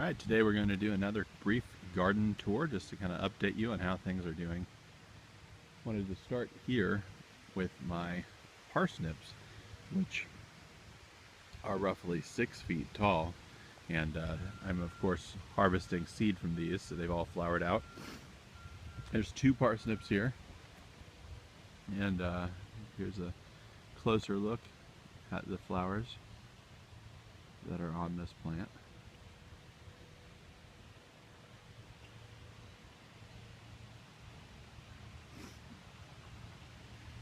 All right, today we're going to do another brief garden tour just to kind of update you on how things are doing. Wanted to start here with my parsnips, which are roughly 6 feet tall, and I'm of course harvesting seed from these, so they've all flowered out. There's 2 parsnips here, and here's a closer look at the flowers that are on this plant.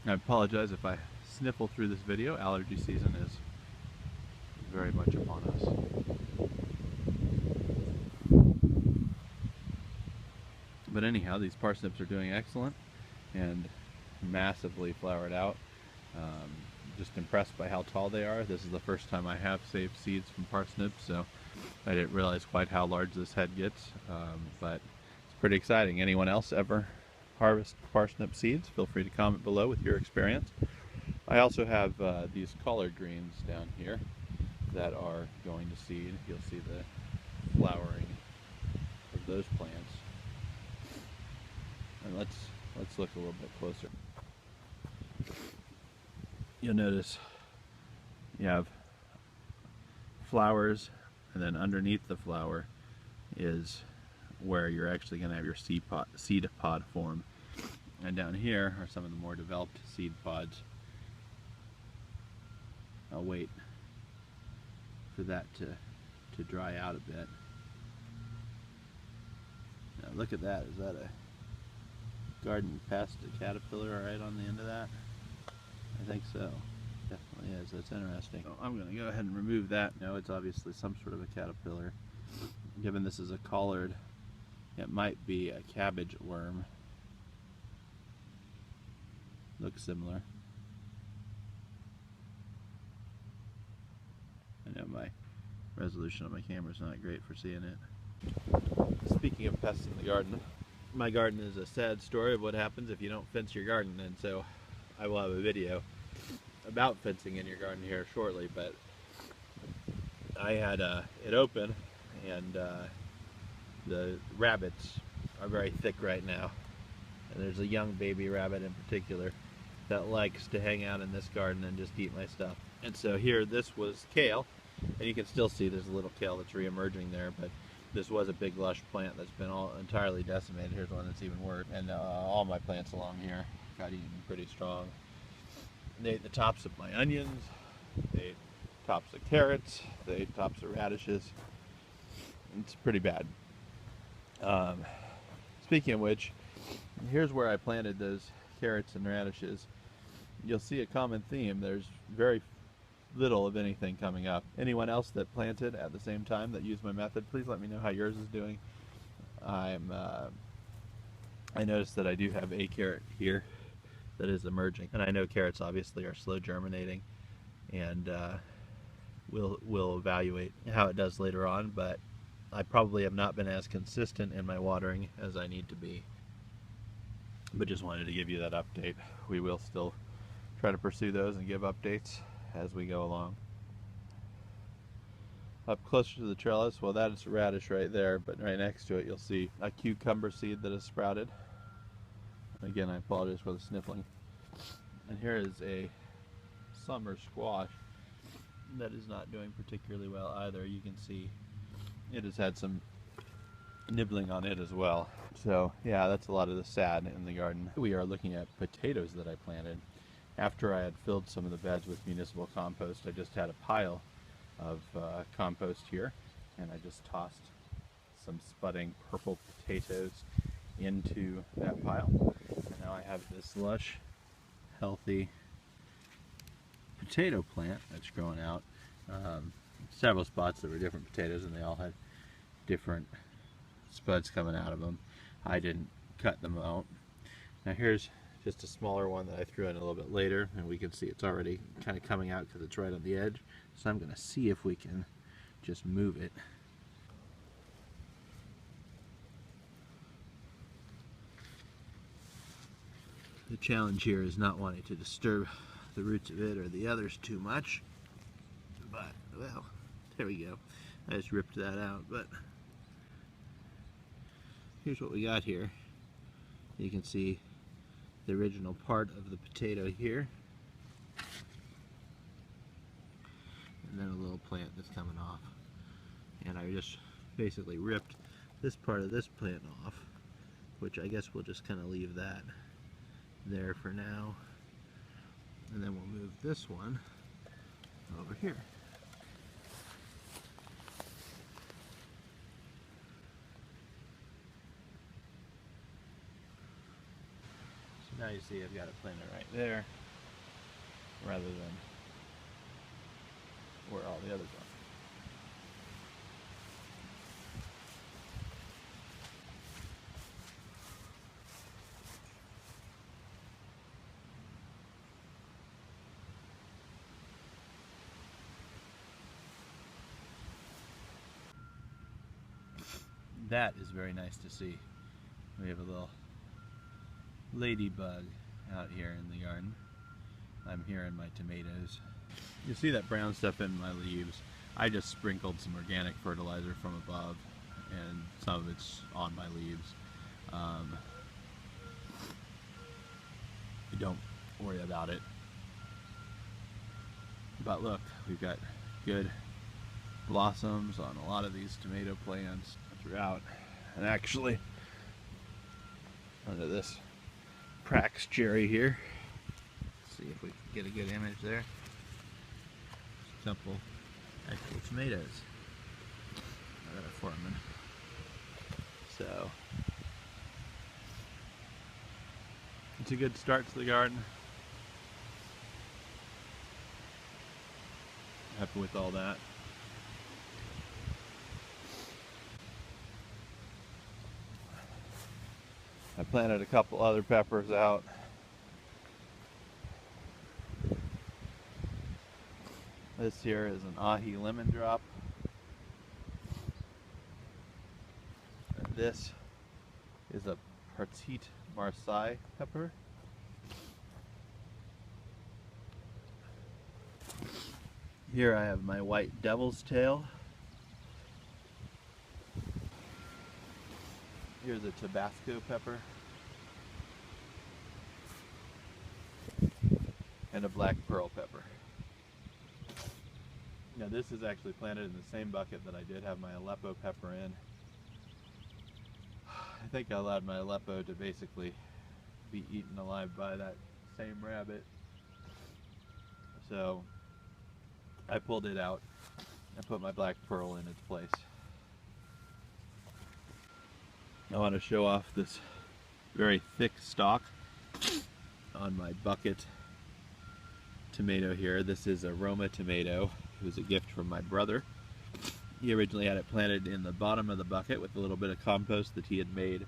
I apologize if I sniffle through this video. Allergy season is very much upon us. But anyhow, these parsnips are doing excellent and massively flowered out. Just impressed by how tall they are. This is the first time I have saved seeds from parsnips, so I didn't realize quite how large this head gets, but it's pretty exciting. Anyone else ever harvest parsnip seeds? Feel free to comment below with your experience. I also have these collard greens down here that are going to seed. You'll see the flowering of those plants. And let's look a little bit closer. You'll notice you have flowers, and then underneath the flower is where you're actually going to have your seed pod form. And down here are some of the more developed seed pods. I'll wait for that to dry out a bit. Now look at that. Is that a garden pest, a caterpillar right on the end of that? I think so. Definitely is. That's interesting. So I'm going to go ahead and remove that. No, it's obviously some sort of a caterpillar. Given this is a collard, it might be a cabbage worm. Looks similar. I know my resolution on my camera is not great for seeing it. Speaking of pests in the garden, my garden is a sad story of what happens if you don't fence your garden, and so I will have a video about fencing in your garden here shortly, but I had it open, and the rabbits are very thick right now, and there's a young baby rabbit in particular that likes to hang out in this garden and just eat my stuff. And so here, this was kale, and you can still see there's a little kale that's re-emerging there, but this was a big lush plant that's been all entirely decimated. Here's one that's even worse, and all my plants along here got eaten pretty strong. They ate the tops of my onions, they ate tops of carrots, they ate tops of radishes. It's pretty bad. Speaking of which, here's where I planted those carrots and radishes. You'll see a common theme. There's very little of anything coming up. Anyone else that planted at the same time that used my method, please let me know how yours is doing. I noticed that I do have a carrot here that is emerging, and I know carrots obviously are slow germinating, and we'll evaluate how it does later on, but I probably have not been as consistent in my watering as I need to be. But just wanted to give you that update. We will still try to pursue those and give updates as we go along. Up closer to the trellis, well, that is a radish right there, but right next to it you'll see a cucumber seed that has sprouted. Again, I apologize for the sniffling. And here is a summer squash that is not doing particularly well either. You can see it has had some nibbling on it as well. So yeah, that's a lot of the sad in the garden. We are looking at potatoes that I planted. After I had filled some of the beds with municipal compost, I just had a pile of compost here, and I just tossed some spudding purple potatoes into that pile. And now I have this lush, healthy potato plant that's growing out. Several spots that were different potatoes, and they all had different spuds coming out of them. I didn't cut them out. Now here's just a smaller one that I threw in a little bit later, and we can see it's already kind of coming out because it's right on the edge. So I'm going to see if we can just move it. The challenge here is not wanting to disturb the roots of it or the others too much, but well, there we go. I just ripped that out, but here's what we got here. You can see the original part of the potato here, and then a little plant that's coming off. And I just basically ripped this part of this plant off, which I guess we'll just kind of leave that there for now. And then we'll move this one over here. So now you see I've got it planted right there, rather than where all the others are. That is very nice to see. We have a little ladybug out here in the garden. I'm here in my tomatoes. You see that brown stuff in my leaves. I just sprinkled some organic fertilizer from above, and some of it's on my leaves. Don't worry about it. But look, we've got good blossoms on a lot of these tomato plants throughout, and actually under this Prax cherry here, let's see if we can get a good image there. A couple actual tomatoes that are forming. So it's a good start to the garden. Happy with all that. I planted a couple other peppers out. This here is an ahi lemon drop. And this is a petite Marseille pepper. Here I have my white devil's tail. Here's a Tabasco pepper. And a black pearl pepper. Now this is actually planted in the same bucket that I did have my Aleppo pepper in. I think I allowed my Aleppo to basically be eaten alive by that same rabbit. So I pulled it out and put my black pearl in its place. I want to show off this very thick stalk on my bucket tomato here. This is a Roma tomato. It was a gift from my brother. He originally had it planted in the bottom of the bucket with a little bit of compost that he had made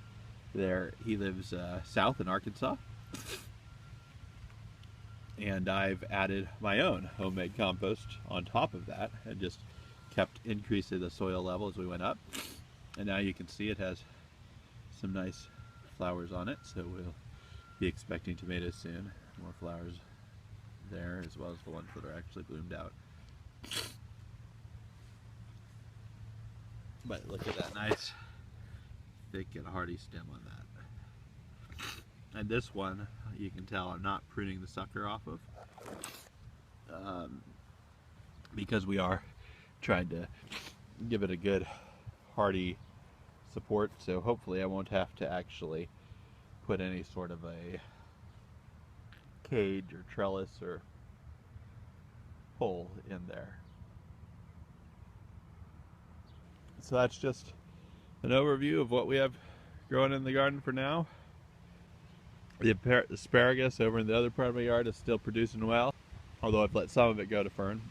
there. He lives south in Arkansas. And I've added my own homemade compost on top of that and just kept increasing the soil level as we went up. And now you can see it has some nice flowers on it, so we'll be expecting tomatoes soon. More flowers there, as well as the ones that are actually bloomed out. But look at that nice thick and hardy stem on that. And this one, you can tell I'm not pruning the sucker off of, because we are trying to give it a good hardy support, so hopefully I won't have to actually put any sort of a cage or trellis or hole in there. So that's just an overview of what we have growing in the garden for now. The asparagus over in the other part of my yard is still producing well, although I've let some of it go to fern.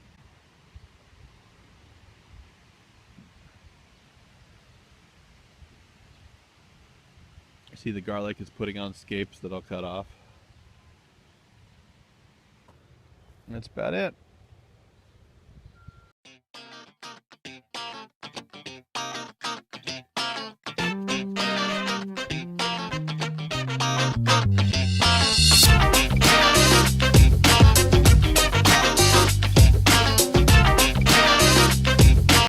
See, the garlic is putting on scapes that I'll cut off. That's about it.